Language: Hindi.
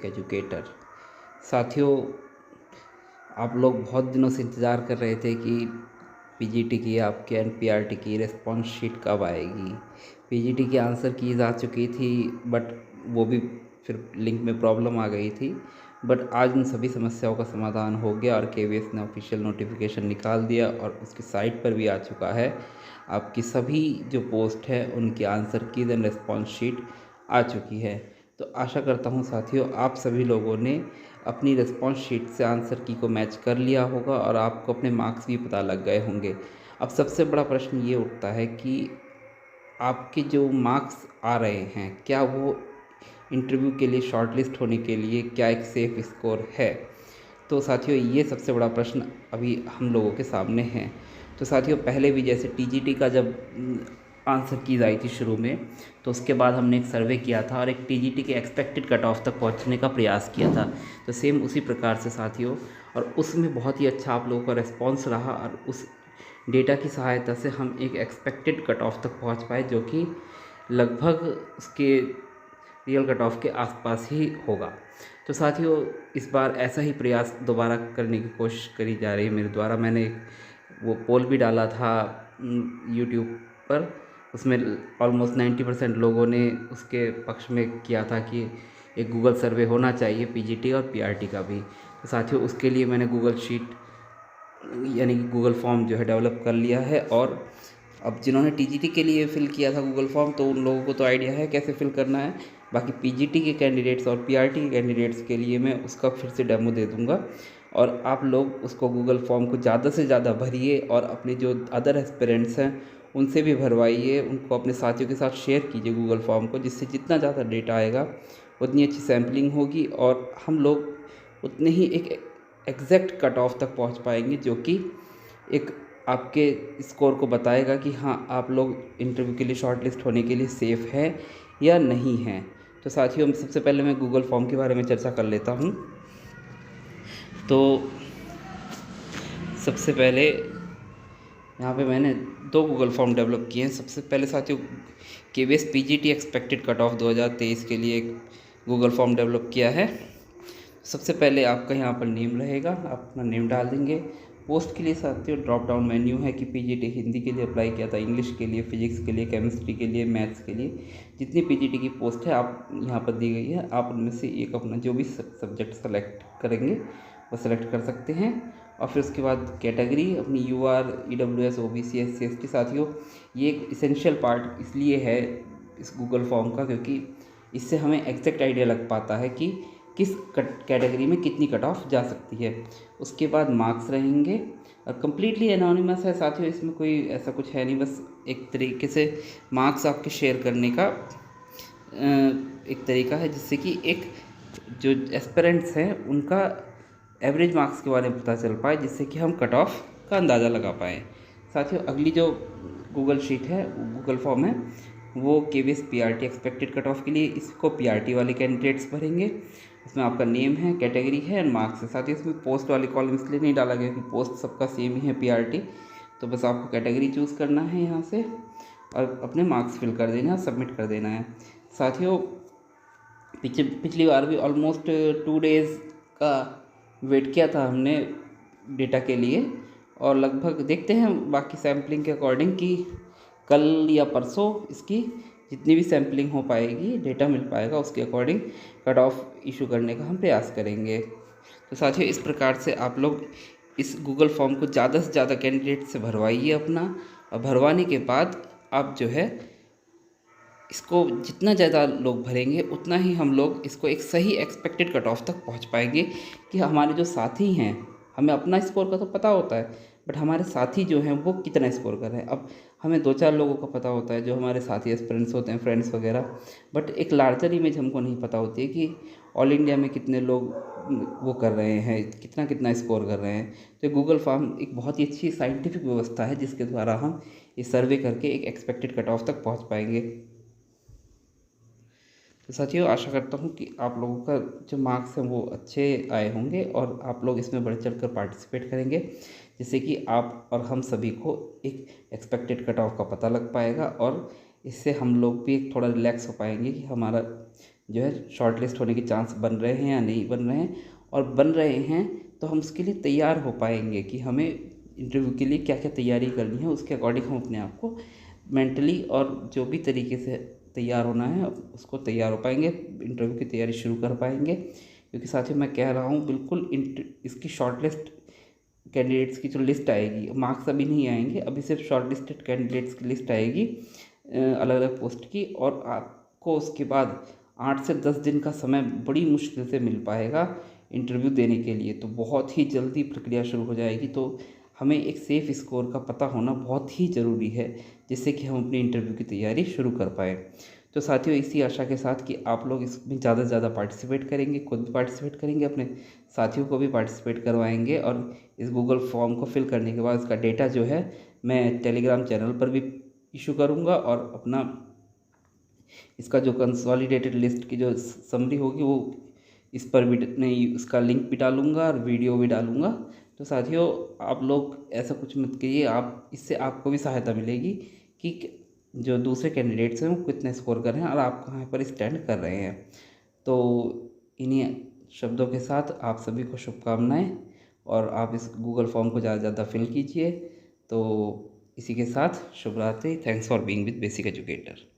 एक एजुकेटर। साथियों, आप लोग बहुत दिनों से इंतज़ार कर रहे थे कि पीजीटी की आपके एनपीआरटी की रिस्पॉन्स शीट कब आएगी। पीजीटी की आंसर कीज़ आ चुकी थी, बट वो भी फिर लिंक में प्रॉब्लम आ गई थी। बट आज उन सभी समस्याओं का समाधान हो गया और केवीएस ने ऑफिशियल नोटिफिकेशन निकाल दिया और उसकी साइट पर भी आ चुका है। आपकी सभी जो पोस्ट है उनकी answer keys and response sheet आ चुकी है। तो आशा करता हूँ साथियों, आप सभी लोगों ने अपनी रिस्पॉन्स शीट से आंसर की को मैच कर लिया होगा और आपको अपने मार्क्स भी पता लग गए होंगे। अब सबसे बड़ा प्रश्न ये उठता है कि आपके जो मार्क्स आ रहे हैं, क्या वो इंटरव्यू के लिए शॉर्टलिस्ट होने के लिए क्या एक सेफ़ स्कोर है? तो साथियों, ये सबसे बड़ा प्रश्न अभी हम लोगों के सामने है। तो साथियों, पहले भी जैसे टीजीटी का जब आंसर कीज़ आई थी शुरू में, तो उसके बाद हमने एक सर्वे किया था और एक टीजीटी के एक्सपेक्टेड कट ऑफ तक पहुंचने का प्रयास किया था। तो सेम उसी प्रकार से साथियों, और उसमें बहुत ही अच्छा आप लोगों का रिस्पॉन्स रहा और उस डेटा की सहायता से हम एक एक्सपेक्टेड कट ऑफ तक पहुँच पाए, जो कि लगभग उसके रियल कट ऑफ के आसपास ही होगा। तो साथियों, इस बार ऐसा ही प्रयास दोबारा करने की कोशिश करी जा रही है मेरे द्वारा। मैंने वो पोल भी डाला था यूट्यूब पर, उसमें ऑलमोस्ट 90% लोगों ने उसके पक्ष में किया था कि एक गूगल सर्वे होना चाहिए पीजीटी और पीआरटी का भी। तो साथियों, उसके लिए मैंने गूगल शीट यानी कि गूगल फॉर्म जो है डेवलप कर लिया है। और अब जिन्होंने टीजीटी के लिए फ़िल किया था गूगल फॉर्म, तो उन लोगों को तो आइडिया है कैसे फ़िल करना है। बाकी पीजीटी के कैंडिडेट्स और पीआरटी के कैंडिडेट्स के लिए मैं उसका फिर से डेमो दे दूँगा और आप लोग उसको गूगल फॉर्म को ज़्यादा से ज़्यादा भरिए और अपने जो अदर एस्पिरेंट्स हैं उनसे भी भरवाइए, उनको अपने साथियों के साथ शेयर कीजिए गूगल फॉर्म को, जिससे जितना ज़्यादा डेटा आएगा उतनी अच्छी सैम्पलिंग होगी और हम लोग उतने ही एक एग्जैक्ट कट ऑफ तक पहुंच पाएंगे, जो कि एक आपके स्कोर को बताएगा कि हाँ, आप लोग इंटरव्यू के लिए शॉर्टलिस्ट होने के लिए सेफ़ है या नहीं है। तो साथियों, सबसे पहले मैं गूगल फॉर्म के बारे में चर्चा कर लेता हूँ। तो सबसे पहले यहाँ पे मैंने 2 गूगल फॉर्म डेवलप किए हैं। सबसे पहले साथियों, KVS PGT expected cut off 2023 के लिए एक गूगल फॉर्म डेवलप किया है। सबसे पहले आपका यहाँ पर नेम रहेगा, आप अपना नेम डाल देंगे। पोस्ट के लिए साथियों ड्रॉप डाउन मेन्यू है कि पीजीटी हिंदी के लिए अप्लाई किया था, इंग्लिश के लिए, फिजिक्स के लिए, केमिस्ट्री के लिए, मैथ्स के लिए, जितनी पीजीटी की पोस्ट है आप यहाँ पर दी गई है, आप उनमें से एक अपना जो भी सब्जेक्ट सेलेक्ट करेंगे वो सेलेक्ट कर सकते हैं। और फिर उसके बाद कैटेगरी अपनी UR, EWS, OBC, SC, ST. साथियों, ये एक इसेंशियल पार्ट इसलिए है इस गूगल फॉर्म का, क्योंकि इससे हमें एग्जैक्ट आइडिया लग पाता है कि किस कैटेगरी में कितनी कट ऑफ जा सकती है। उसके बाद मार्क्स रहेंगे और कम्प्लीटली एनोनिमस है साथियों, इसमें कोई ऐसा कुछ है नहीं, बस एक तरीके से मार्क्स आपके शेयर करने का एक तरीका है, जिससे कि एक जो एस्पिरेंट्स हैं उनका एवरेज मार्क्स के बारे में पता चल पाए, जिससे कि हम कट ऑफ का अंदाज़ा लगा पाएँ। साथियों, अगली जो गूगल शीट है, गूगल फॉर्म है, वो KVS PRT expected cut off के लिए, इसको पीआरटी वाले कैंडिडेट्स भरेंगे। इसमें आपका नेम है, कैटेगरी है एंड मार्क्स है। साथ ही इसमें पोस्ट वाले कॉलम इसलिए नहीं डाला गया कि पोस्ट सबका सेम ही है पीआरटी, तो बस आपको कैटेगरी चूज़ करना है यहाँ से और अपने मार्क्स फिल कर देना है, सबमिट कर देना है। साथियों, पिछली बार भी ऑलमोस्ट 2 डेज़ का वेट किया था हमने डेटा के लिए, और लगभग देखते हैं बाकी सैम्पलिंग के अकॉर्डिंग कि कल या परसों इसकी जितनी भी सैम्पलिंग हो पाएगी, डेटा मिल पाएगा, उसके अकॉर्डिंग कट ऑफ इशू करने का हम प्रयास करेंगे। तो साथियों, इस प्रकार से आप लोग इस गूगल फॉर्म को ज़्यादा से ज़्यादा कैंडिडेट से भरवाइए अपना, और भरवाने के बाद आप जो है इसको जितना ज़्यादा लोग भरेंगे उतना ही हम लोग इसको एक सही एक्सपेक्टेड कट ऑफ तक पहुंच पाएंगे कि हमारे जो साथी हैं, हमें अपना स्कोर का तो पता होता है, बट हमारे साथी जो हैं वो कितना स्कोर कर रहे हैं। अब हमें 2-4 लोगों का पता होता है जो हमारे साथी एस्पिरेंट्स होते हैं, फ्रेंड्स वगैरह, बट एक लार्जर इमेज हमको नहीं पता होती है कि ऑल इंडिया में कितने लोग वो कर रहे हैं, कितना कितना स्कोर कर रहे हैं। तो गूगल फॉर्म एक बहुत ही अच्छी साइंटिफिक व्यवस्था है, जिसके द्वारा हम इस सर्वे करके एक एक्सपेक्टेड कट ऑफ तक पहुँच पाएंगे। तो साथियों, आशा करता हूँ कि आप लोगों का जो मार्क्स हैं वो अच्छे आए होंगे और आप लोग इसमें बढ़ चढ़ कर पार्टिसिपेट करेंगे, जिससे कि आप और हम सभी को एक एक्सपेक्टेड कट ऑफ का पता लग पाएगा और इससे हम लोग भी एक थोड़ा रिलैक्स हो पाएंगे कि हमारा जो है शॉर्ट लिस्ट होने के चांस बन रहे हैं या नहीं बन रहे हैं, और बन रहे हैं तो हम उसके लिए तैयार हो पाएंगे कि हमें इंटरव्यू के लिए क्या क्या तैयारी करनी है, उसके अकॉर्डिंग हम अपने आप को मेंटली और जो भी तरीके से तैयार होना है उसको तैयार हो पाएंगे, इंटरव्यू की तैयारी शुरू कर पाएंगे। क्योंकि साथियों मैं कह रहा हूँ बिल्कुल इसकी शॉर्ट लिस्ट कैंडिडेट्स की जो लिस्ट आएगी, मार्क्स अभी नहीं आएंगे, अभी सिर्फ शॉर्ट लिस्टेड कैंडिडेट्स की लिस्ट आएगी अलग अलग पोस्ट की, और आपको उसके बाद 8 से 10 दिन का समय बड़ी मुश्किल से मिल पाएगा इंटरव्यू देने के लिए। तो बहुत ही जल्दी प्रक्रिया शुरू हो जाएगी। तो हमें एक सेफ़ स्कोर का पता होना बहुत ही ज़रूरी है, जिससे कि हम अपनी इंटरव्यू की तैयारी शुरू कर पाएँ। तो साथियों इसी आशा के साथ कि आप लोग इसमें ज़्यादा से ज़्यादा पार्टिसिपेट करेंगे, खुद भी पार्टिसिपेट करेंगे, अपने साथियों को भी पार्टिसिपेट करवाएंगे, और इस गूगल फॉर्म को फिल करने के बाद इसका डेटा जो है मैं टेलीग्राम चैनल पर भी इशू करूँगा, और अपना इसका जो कंसोलिडेटेड लिस्ट की जो समरी होगी वो इस पर भी नहीं, उसका लिंक भी डालूँगा और वीडियो भी डालूँगा। तो साथियों आप लोग ऐसा कुछ मत कीजिए, आप इससे आपको भी सहायता मिलेगी कि जो दूसरे कैंडिडेट्स हैं वो कितने स्कोर कर रहे हैं और आप कहाँ पर स्टैंड कर रहे हैं। तो इन्हीं शब्दों के साथ आप सभी को शुभकामनाएँ, और आप इस गूगल फॉर्म को ज़्यादा से ज़्यादा फिल कीजिए। तो इसी के साथ शुभ रात्रि। Thanks for being with basic educator.